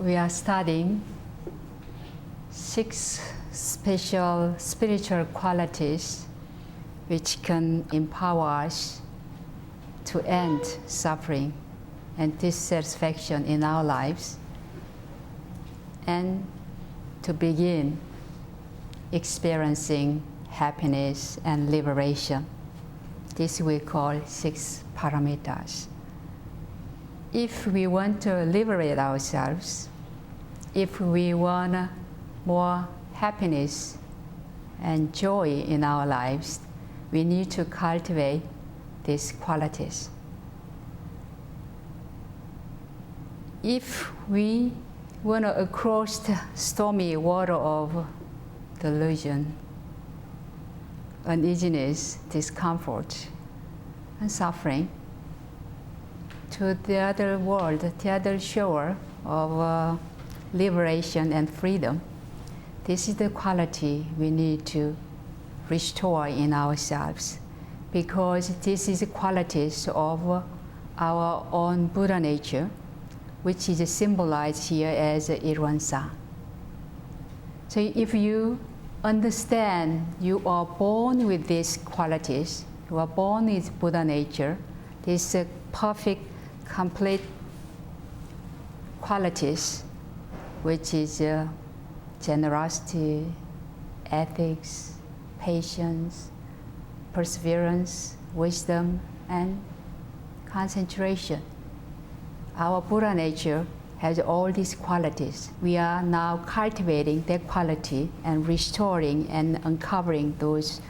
we are studying 6 special spiritual qualities which can empower us to end suffering and dissatisfaction in our lives and to begin experiencing happiness and liberation. This we call 6 Paramitas. If we want to liberate ourselves, if we want more happiness and joy in our lives, we need to cultivate these qualities. If we want to cross the stormy water of delusion, uneasiness, discomfort, and suffering, to the other world, the other shore of liberation and freedom, this is the quality we need to restore in ourselves, because this is the qualities of our own Buddha nature, which is symbolized here as Irwansa. So if you understand you are born with these qualities, you are born with Buddha nature, this perfect, complete qualities, which is generosity, ethics, patience, perseverance, wisdom, and concentration. Our Buddha nature has all these qualities. We are now cultivating that quality and restoring and uncovering those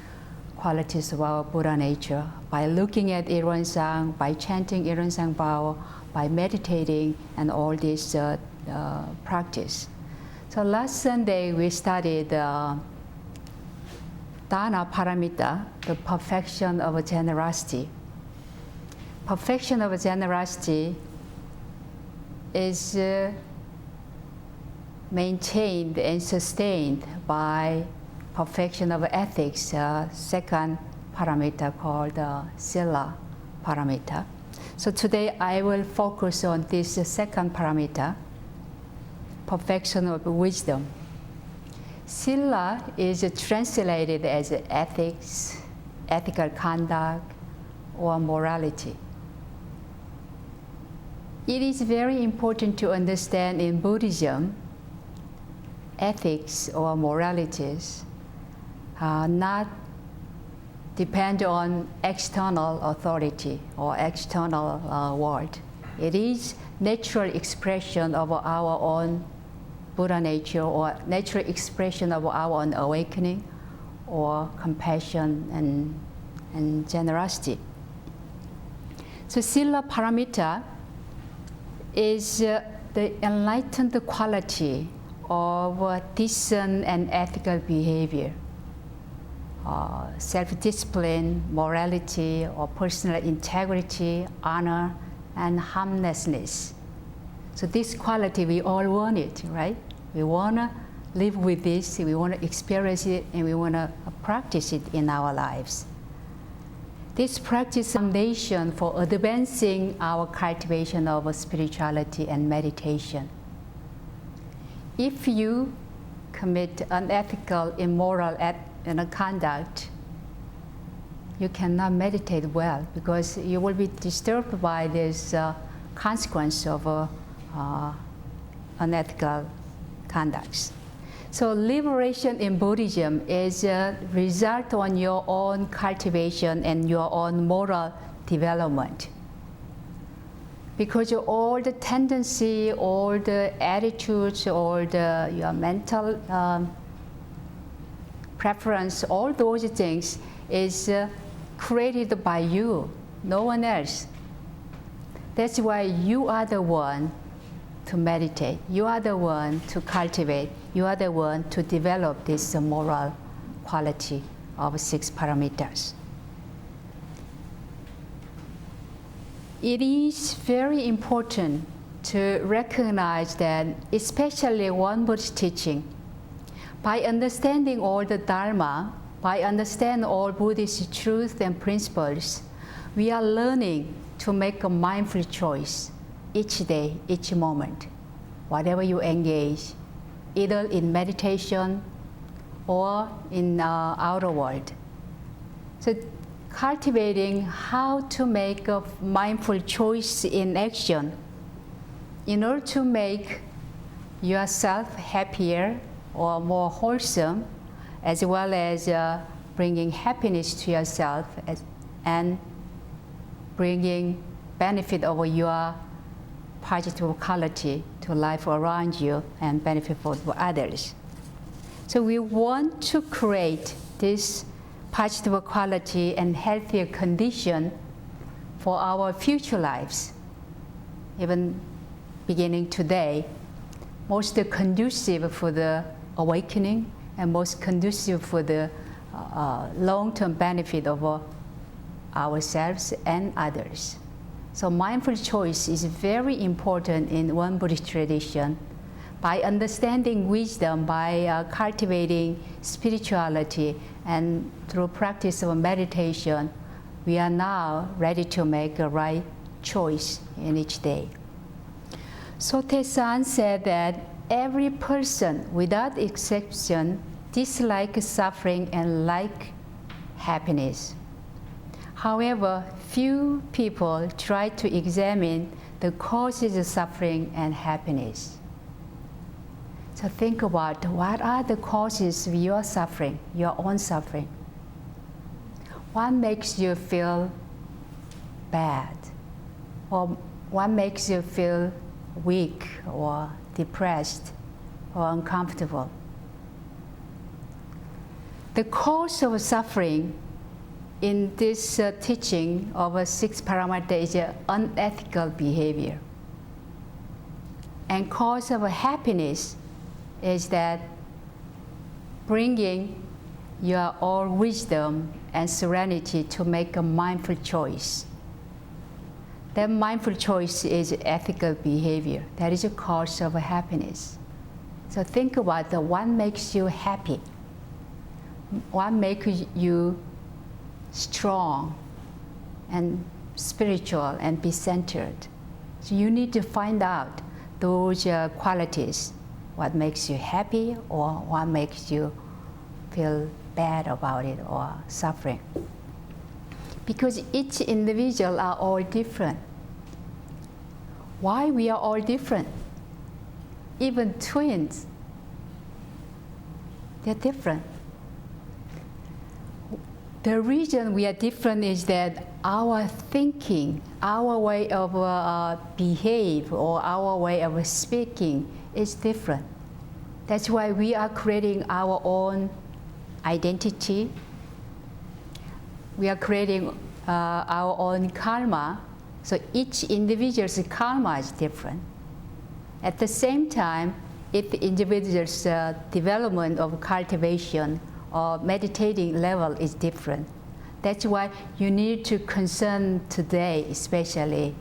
qualities of our Buddha nature by looking at Irwansang, by chanting Irwansang Bao, by meditating, and all this practice. So last Sunday we studied Dharma Paramita, the perfection of generosity. Perfection of generosity is maintained and sustained by perfection of ethics, second paramita called Sila Paramita. So today I will focus on this second paramita, perfection of wisdom. Sila is translated as ethics, ethical conduct, or morality. It is very important to understand in Buddhism, ethics or moralities not depend on external authority or external world. It is natural expression of our own Buddha nature, or natural expression of our own awakening, or compassion and generosity. So Sila Paramita is the enlightened quality of decent and ethical behavior, self-discipline, morality, or personal integrity, honor, and harmlessness. So this quality, we all want it, right? We want to live with this, we want to experience it, and we want to practice it in our lives. This practice is foundation for advancing our cultivation of spirituality and meditation. If you commit unethical, immoral conduct, you cannot meditate well, because you will be disturbed by this consequence of unethical conducts. So liberation in Buddhism is a result on your own cultivation and your own moral development. Because all the tendency, all the attitudes, all the your mental preference, all those things is created by you, no one else. That's why you are the one to meditate. You are the one to cultivate. You are the one to develop this moral quality of 6 paramitas. It is very important to recognize that, especially one Buddhist teaching, by understanding all the Dharma, by understanding all Buddhist truths and principles, we are learning to make a mindful choice each day, each moment. whatever you engage, either in meditation or in outer world. So cultivating how to make a mindful choice in action in order to make yourself happier or more wholesome, as well as bringing happiness to yourself and bringing benefit over your positive quality to life around you and benefit for others. So we want to create this positive quality and healthier condition for our future lives, even beginning today, most conducive for the awakening and most conducive for the long-term benefit of ourselves and others. So mindful choice is very important in one Buddhist tradition. By understanding wisdom, by cultivating spirituality, and through practice of meditation, we are now ready to make a right choice in each day. Sotae-san said that every person, without exception, dislikes suffering and likes happiness. However, few people try to examine the causes of suffering and happiness. So think about what are the causes of your suffering, your own suffering. What makes you feel bad? Or what makes you feel weak or depressed or uncomfortable? The cause of suffering in this teaching of 6 Paramitas is unethical behavior. And cause of happiness is that bringing your own wisdom and serenity to make a mindful choice. That mindful choice is ethical behavior. That is a cause of happiness. So think about what makes you happy, what makes you strong and spiritual and be centered. So you need to find out those qualities, what makes you happy or what makes you feel bad about it or suffering. Because each individual are all different. Why we are all different? Even twins, they're different. The reason we are different is that our thinking, our way of behave, or our way of speaking is different. That's why we are creating our own identity. We are creating our own karma. So each individual's karma is different. At the same time, if the individual's development of cultivation or meditating level is different. That's why you need to concern today, especially,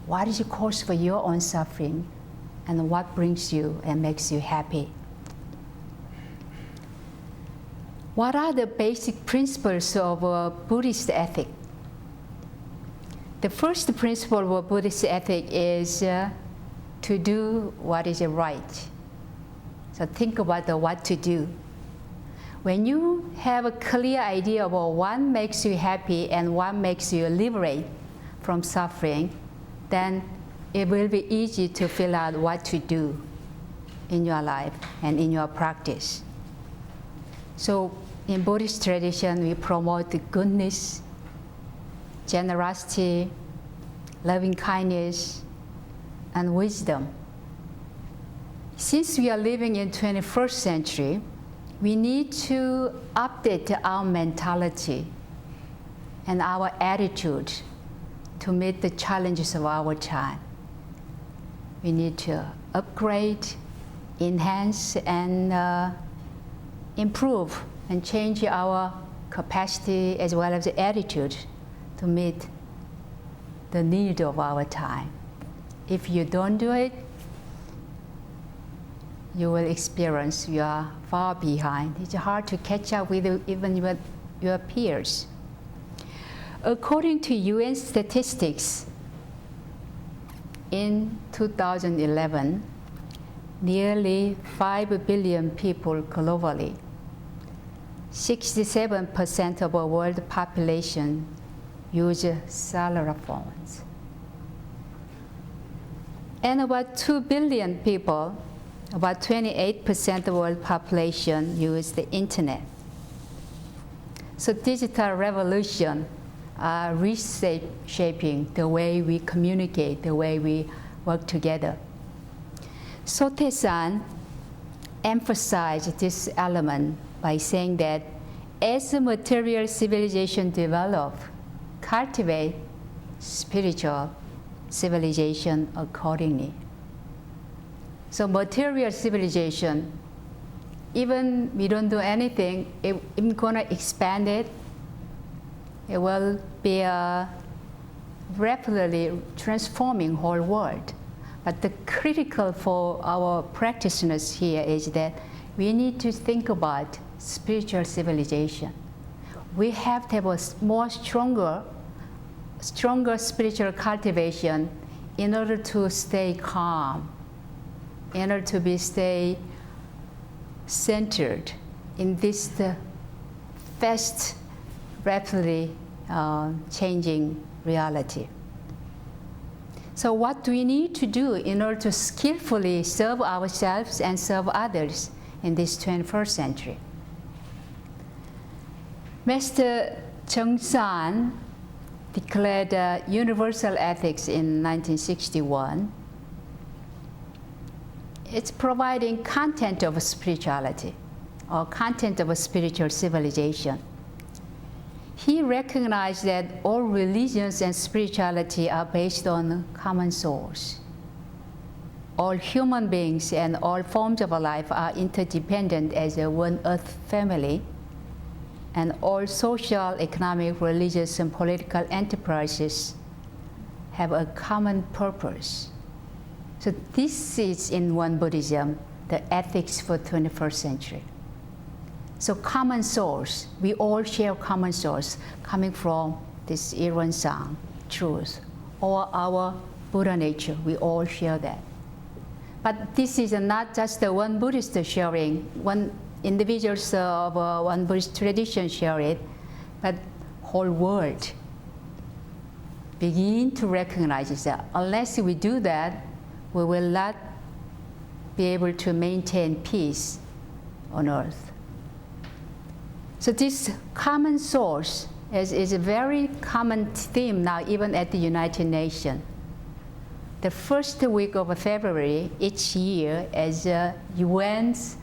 what is the cause for your own suffering and what brings you and makes you happy. What are the basic principles of Buddhist ethic? The first principle of Buddhist ethic is to do what is right. So think about what to do. When you have a clear idea about what makes you happy and what makes you liberate from suffering, then it will be easy to figure out what to do in your life and in your practice. So in Buddhist tradition, we promote the goodness, generosity, loving kindness, and wisdom. Since we are living in 21st century, we need to update our mentality and our attitude to meet the challenges of our time. We need to upgrade, enhance, and improve and change our capacity as well as the attitude to meet the need of our time. If you don't do it, you will experience you are far behind. It's hard to catch up with even your peers. According to UN statistics, in 2011, nearly 5 billion people globally. 67% of the world population use cellular phones. And about 2 billion people, about 28% of the world population use the internet. So digital revolution are reshaping the way we communicate, the way we work together. Sotae-san emphasized this element by saying that as the material civilization develop, cultivate spiritual civilization accordingly. So material civilization, even we don't do anything, it's gonna expand it. It will be rapidly transforming whole world. But the critical for our practitioners here is that we need to think about spiritual civilization. We have to have a more stronger spiritual cultivation in order to stay calm, in order to stay centered in this fast, rapidly changing reality. So what do we need to do in order to skillfully serve ourselves and serve others in this 21st century? Master Chung Ohun declared universal ethics in 1961. It's providing content of spirituality or content of a spiritual civilization. He recognized that all religions and spirituality are based on common source. All human beings and all forms of life are interdependent as a one earth family, and all social, economic, religious, and political enterprises have a common purpose. So this is in one Buddhism, the ethics for 21st century. So common source, we all share common source coming from this Irwan Sang, truth, or our Buddha nature, we all share that. But this is not just the one Buddhist sharing, one individuals of one Buddhist tradition share it, but whole world begin to recognize that unless we do that, we will not be able to maintain peace on earth. So this common source is a very common theme now, even at the United Nations. The first week of February each year, as UN's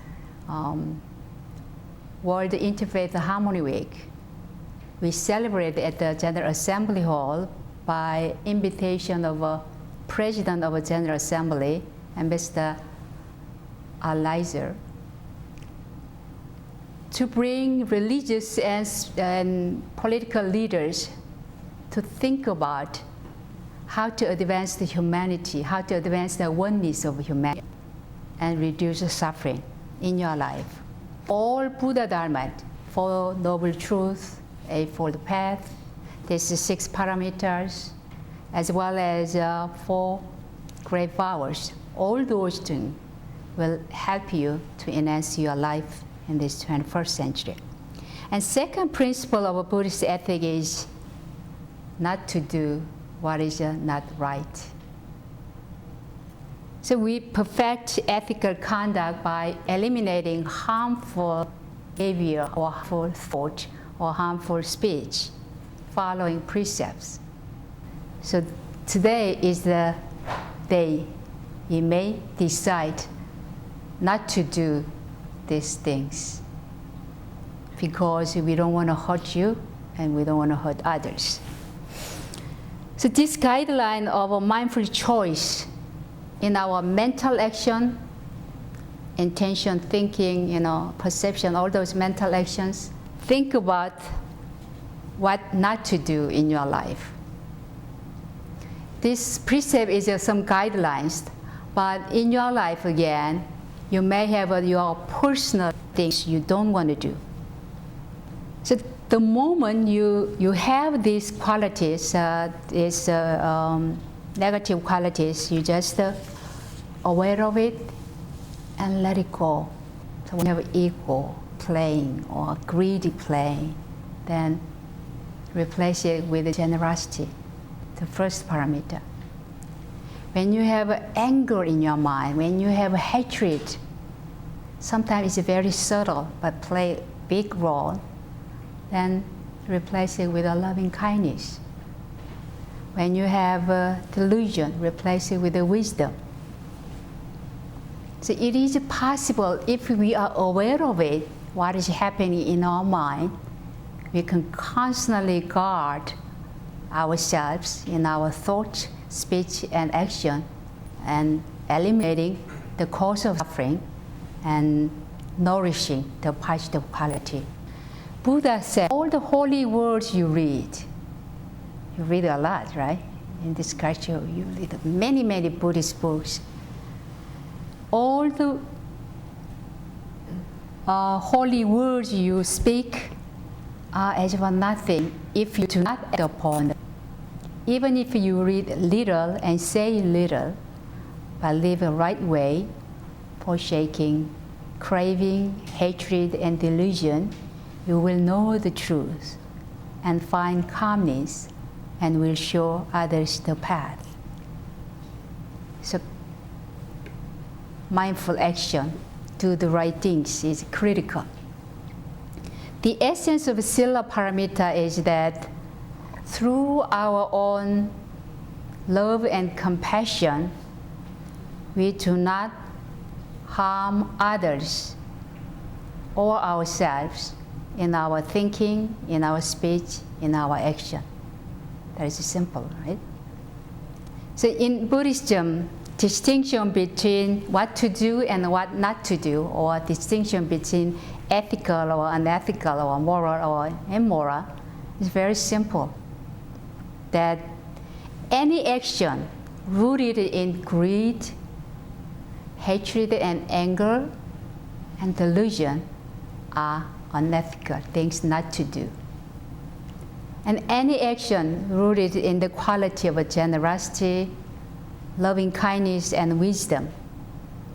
World Interfaith Harmony Week, we celebrate at the General Assembly Hall by invitation of a President of the General Assembly, Ambassador Eliza, to bring religious and political leaders to think about how to advance the humanity, how to advance the oneness of humanity and reduce the suffering in your life. All Buddha Dharma, Four Noble Truths, Eightfold Path, there's the 6 Paramitas, as well as 4 great vows. All those things will help you to enhance your life in this 21st century. And second principle of a Buddhist ethic is not to do what is not right. So we perfect ethical conduct by eliminating harmful behavior or harmful thought or harmful speech, following precepts. So today is the day you may decide not to do these things because we don't want to hurt you and we don't want to hurt others. So this guideline of a mindful choice in our mental action, intention, thinking, perception, all those mental actions, think about what not to do in your life. This precept is some guidelines, but in your life again, you may have your personal things you don't want to do. So the moment you have these qualities, these negative qualities, you just aware of it and let it go. So when you have ego playing or greedy playing, then replace it with generosity, the first paramita. When you have anger in your mind, when you have hatred, sometimes it's very subtle but play a big role, then replace it with a loving kindness. When you have a delusion, replace it with a wisdom. So it is possible, if we are aware of it, what is happening in our mind, we can constantly guard ourselves in our thought, speech, and action, and eliminating the cause of suffering and nourishing the positive quality. Buddha said, all the holy words you read a lot, right? In this culture, you read many, many Buddhist books. All the holy words you speak are as for nothing if you do not act upon them. Even if you read little and say little, but live the right way, forsaking craving, hatred, and delusion, you will know the truth and find calmness and will show others the path. So mindful action, do the right things, is critical. The essence of Sila Paramita is that through our own love and compassion, we do not harm others or ourselves in our thinking, in our speech, in our action. That is simple, right? So in Buddhism, distinction between what to do and what not to do, or distinction between ethical or unethical or moral or immoral, is very simple. That any action rooted in greed, hatred and anger and delusion are unethical things not to do. And any action rooted in the quality of generosity, loving kindness, and wisdom,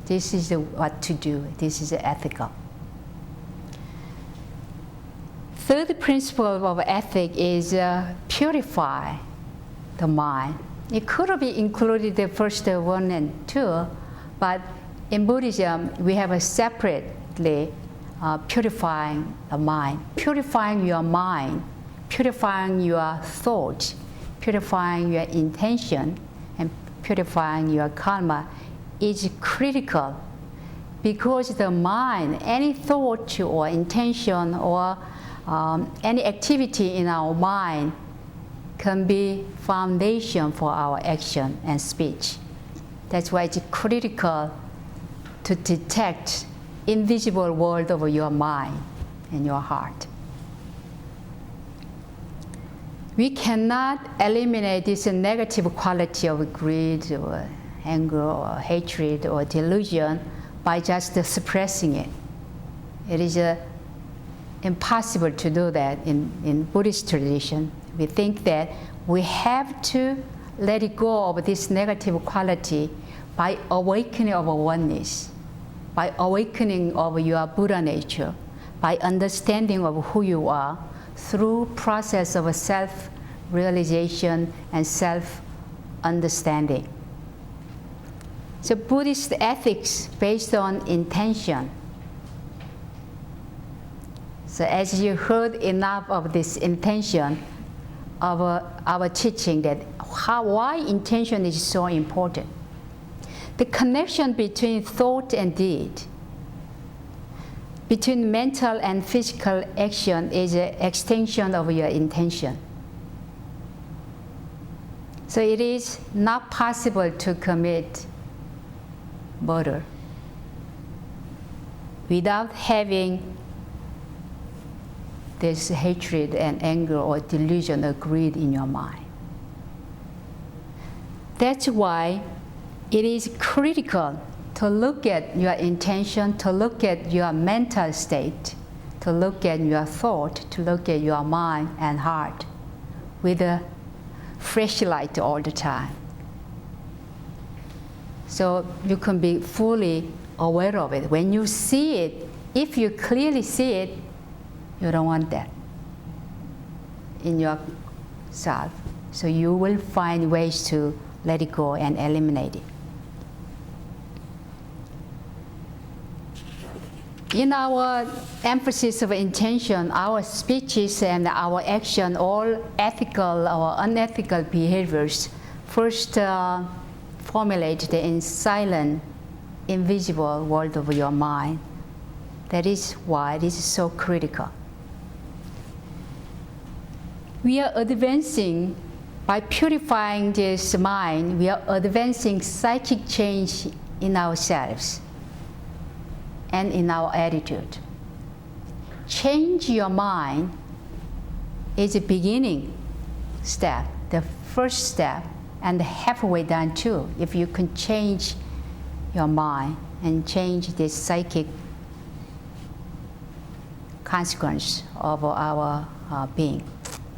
this is what to do. This is ethical. Third principle of ethic is purify the mind. It could be included the first one and two, but in Buddhism we have a separately purifying the mind. Purifying your mind, purifying your thought, purifying your intention, and purifying your karma is critical, because the mind, any thought or intention or any activity in our mind can be foundation for our action and speech. That's why it's critical to detect invisible world of your mind and your heart. We cannot eliminate this negative quality of greed or anger or hatred or delusion by just suppressing it. It is impossible to do that in Buddhist tradition. We think that we have to let it go of this negative quality by awakening of oneness, by awakening of your Buddha nature, by understanding of who you are through process of self-realization and self-understanding. So Buddhist ethics based on intention. So as you heard enough of this intention of our teaching, that why intention is so important. The connection between thought and deed, between mental and physical action, is an extension of your intention. So it is not possible to commit murder without having this hatred and anger or delusion or greed in your mind. That's why it is critical to look at your intention, to look at your mental state, to look at your thought, to look at your mind and heart with a fresh light all the time. So you can be fully aware of it. When you see it, if you clearly see it, you don't want that in yourself. So you will find ways to let it go and eliminate it. In our emphasis of intention, our speeches and our action, all ethical or unethical behaviors, first formulated in silent, invisible world of your mind. That is why this is so critical. We are advancing, by purifying this mind, we are advancing psychic change in ourselves and in our attitude. Change your mind is a beginning step, the first step, and halfway done too, if you can change your mind and change this psychic consequence of our being.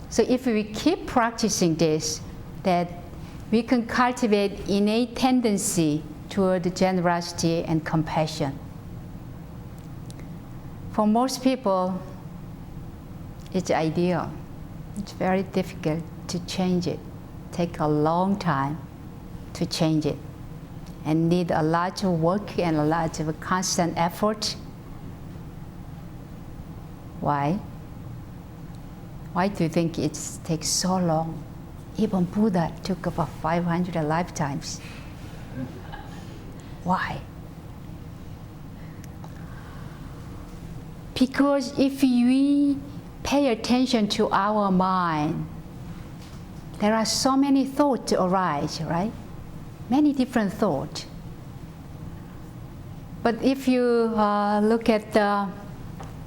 So if we keep practicing this, that we can cultivate innate tendency toward generosity and compassion. For most people, it's ideal. It's very difficult to change it. Take a long time to change it, and need a lot of work and a lot of constant effort. Why? Why do you think it takes so long? Even Buddha took about 500 lifetimes. Why? Because if we pay attention to our mind, there are so many thoughts arise, right? Many different thoughts. But if you look at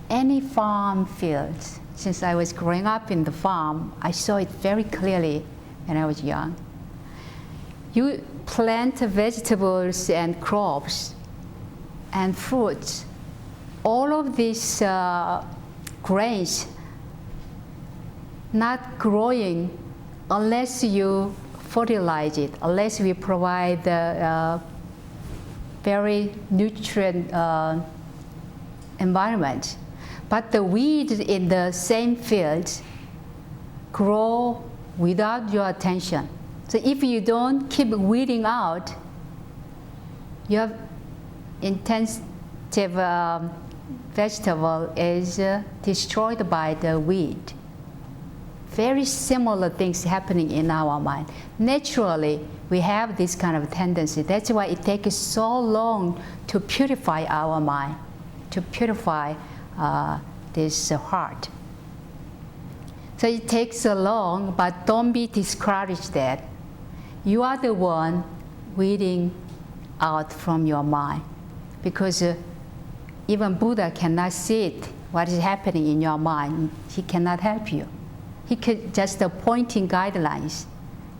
any farm fields, since I was growing up in the farm, I saw it very clearly when I was young. You plant vegetables and crops and fruits. All of these grains not growing unless you fertilize it, unless we provide the very nutrient environment. But the weeds in the same field grow without your attention. So if you don't keep weeding out, your intensive vegetable is destroyed by the weed. Very similar things happening in our mind. Naturally, we have this kind of tendency. That's why it takes so long to purify our mind, to purify this heart. So it takes so long, but don't be discouraged that you are the one weeding out from your mind, because even Buddha cannot see it, what is happening in your mind. He cannot help you. He could just pointing guidelines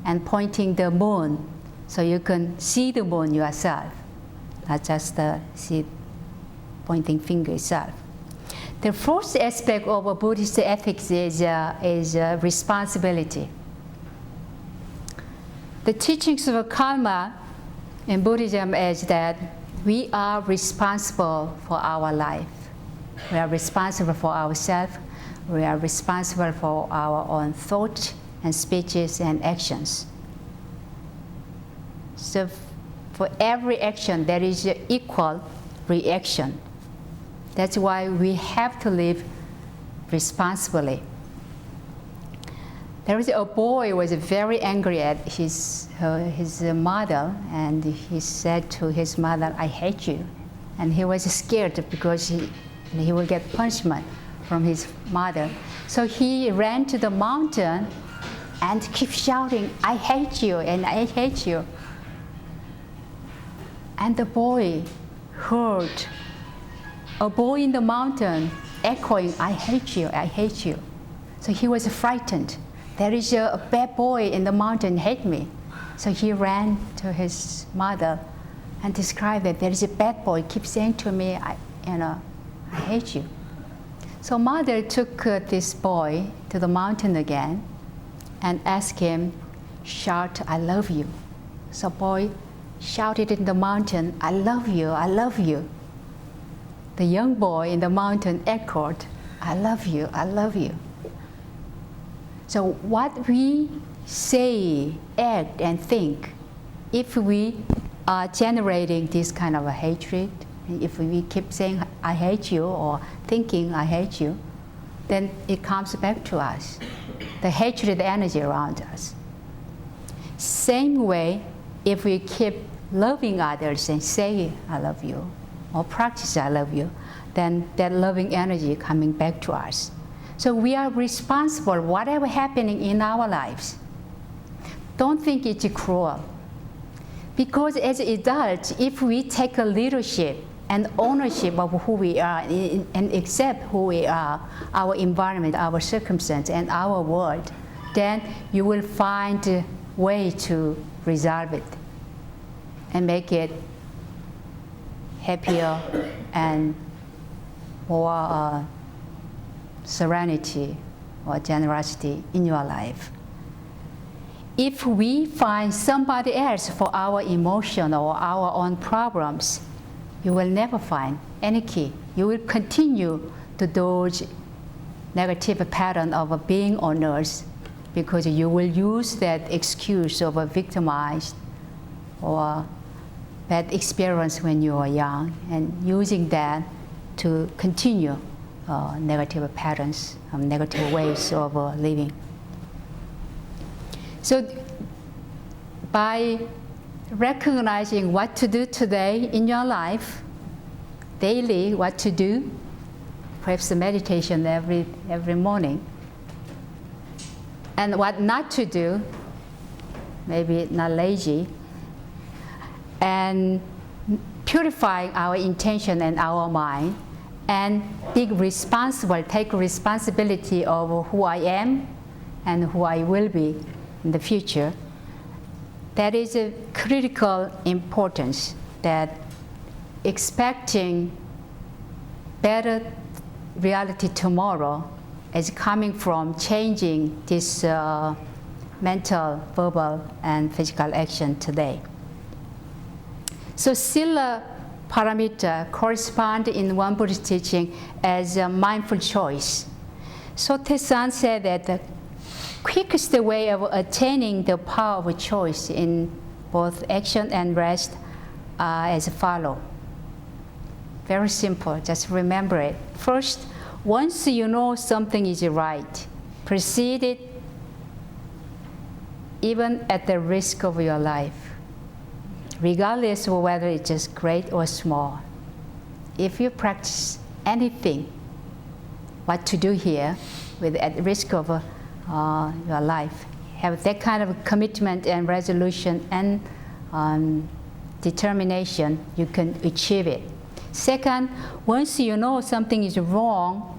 and pointing the moon so you can see the moon yourself, not just see pointing finger itself. The fourth aspect of Buddhist ethics is responsibility. The teachings of karma in Buddhism is that we are responsible for our life. We are responsible for ourselves. We are responsible for our own thoughts and speeches and actions. So for every action, there is an equal reaction. That's why we have to live responsibly. There was a boy who was very angry at his mother, and he said to his mother, "I hate you." And he was scared because he will get punishment from his mother. So he ran to the mountain and kept shouting, "I hate you, and I hate you." And the boy heard a boy in the mountain echoing, "I hate you, I hate you." So he was frightened. There is a bad boy in the mountain, hate me. So he ran to his mother and described that there is a bad boy, keeps saying to me, I hate you. So mother took this boy to the mountain again and asked him, "Shout, I love you." So boy shouted in the mountain, I love you, I love you. The young boy in the mountain echoed, I love you, I love you. So what we say, act, and think, if we are generating this kind of a hatred, if we keep saying, I hate you, or thinking, I hate you, then it comes back to us, the hatred energy around us. Same way, if we keep loving others and say, I love you, or practice I love you, then that loving energy coming back to us. So we are responsible for whatever happening in our lives. Don't think it's cruel. Because as adults, if we take a leadership and ownership of who we are and accept who we are, our environment, our circumstance, and our world, then you will find a way to resolve it and make it happier and more serenity or generosity in your life. If we find somebody else for our emotion or our own problems, you will never find any key. You will continue to those negative pattern of being on earth because you will use that excuse of a victimized or bad experience when you are young and using that to continue negative patterns, negative ways of living. So by recognizing what to do today in your life, daily what to do, perhaps a meditation every morning, and what not to do, maybe not lazy, and purifying our intention and our mind, and take responsibility of who I am and who I will be in the future. That is a critical importance, that expecting better reality tomorrow is coming from changing this mental, verbal, and physical action today. So Sila Paramita correspond in one Buddhist teaching as a mindful choice. So Te-san said that the quickest way of attaining the power of choice in both action and rest are as follows. Very simple, just remember it. First, once you know something is right, proceed it even at the risk of your life, regardless of whether it's just great or small. If you practice anything, what to do here, at risk of your life, have that kind of commitment and resolution and determination, you can achieve it. Second, once you know something is wrong,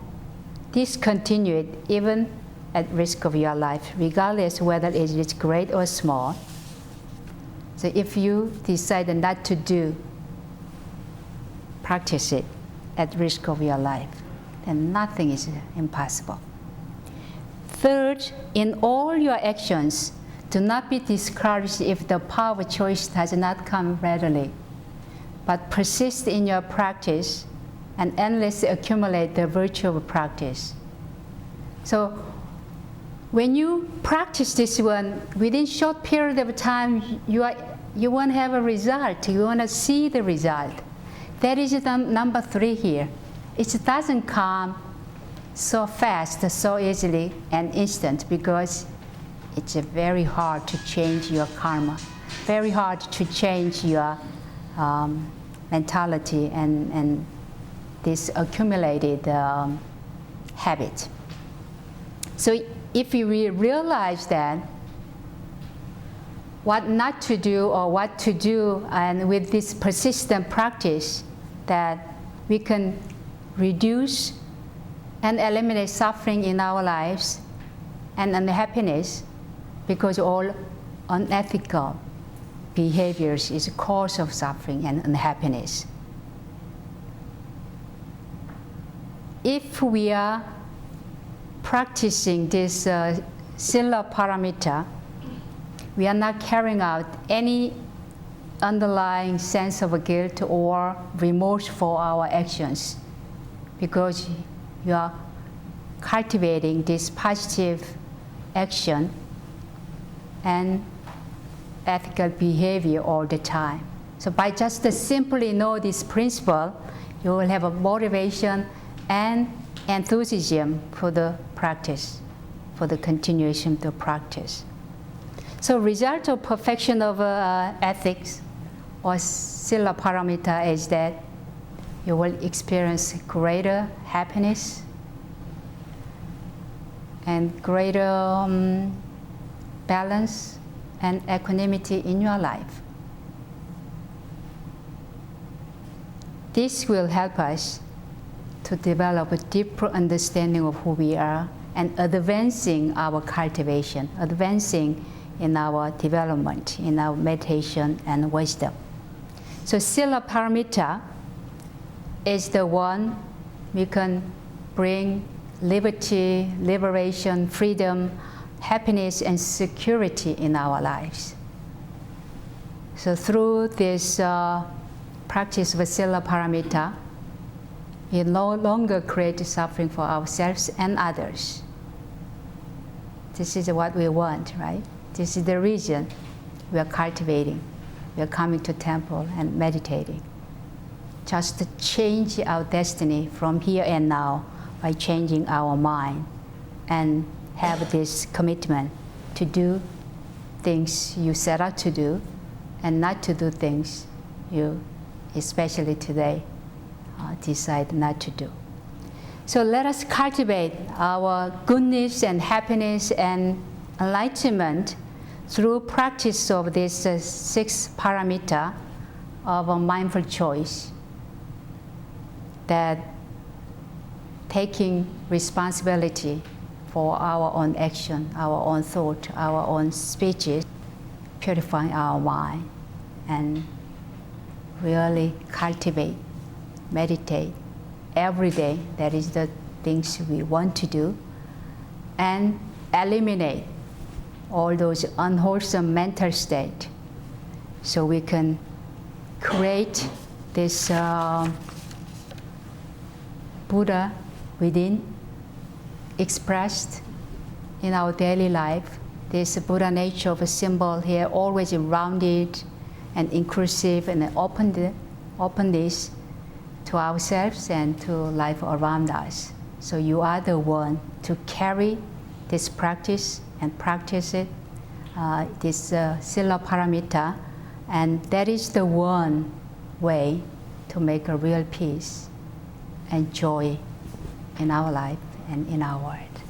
discontinue it even at risk of your life, regardless whether it is great or small. So if you decide not to do, practice it at risk of your life, then nothing is impossible. Third, in all your actions, do not be discouraged if the power of choice does not come readily, but persist in your practice and endlessly accumulate the virtue of practice. So when you practice this one, within short period of time, you won't have a result. You want to see the result. That is the number 3 here. It doesn't come so fast, so easily and instant, because it's very hard to change your karma, very hard to change your mentality and this accumulated habit. So if you realize that what not to do or what to do, and with this persistent practice, that we can reduce and eliminate suffering in our lives and unhappiness, because all unethical behaviors is a cause of suffering and unhappiness. If we are practicing this Sila Paramita, we are not carrying out any underlying sense of guilt or remorse for our actions, because you are cultivating this positive action and ethical behavior all the time. So by just simply know this principle, you will have a motivation and enthusiasm for the practice, for the continuation of the practice. So result of perfection of ethics or Sila Paramita is that you will experience greater happiness and greater balance and equanimity in your life. This will help us to develop a deeper understanding of who we are and advancing our cultivation, advancing in our development, in our meditation and wisdom. So Sila Paramita is the one we can bring liberty, liberation, freedom, happiness, and security in our lives. So through this practice of Sila Paramita, we no longer create suffering for ourselves and others. This is what we want, right? This is the reason we are cultivating. We are coming to temple and meditating. Just to change our destiny from here and now by changing our mind and have this commitment to do things you set out to do and not to do things you, especially today, decide not to do. So let us cultivate our goodness and happiness and enlightenment through practice of this 6 paramita of a mindful choice, that taking responsibility for our own action, our own thought, our own speeches, purifying our mind, and really cultivate, meditate every day. That is the things we want to do, and eliminate all those unwholesome mental state, so we can create this Buddha within, expressed in our daily life. This Buddha nature of a symbol here, always rounded and inclusive and openness to ourselves and to life around us. So you are the one to carry this practice and practice it, this Sila Paramita, and that is the one way to make a real peace and joy in our life and in our world.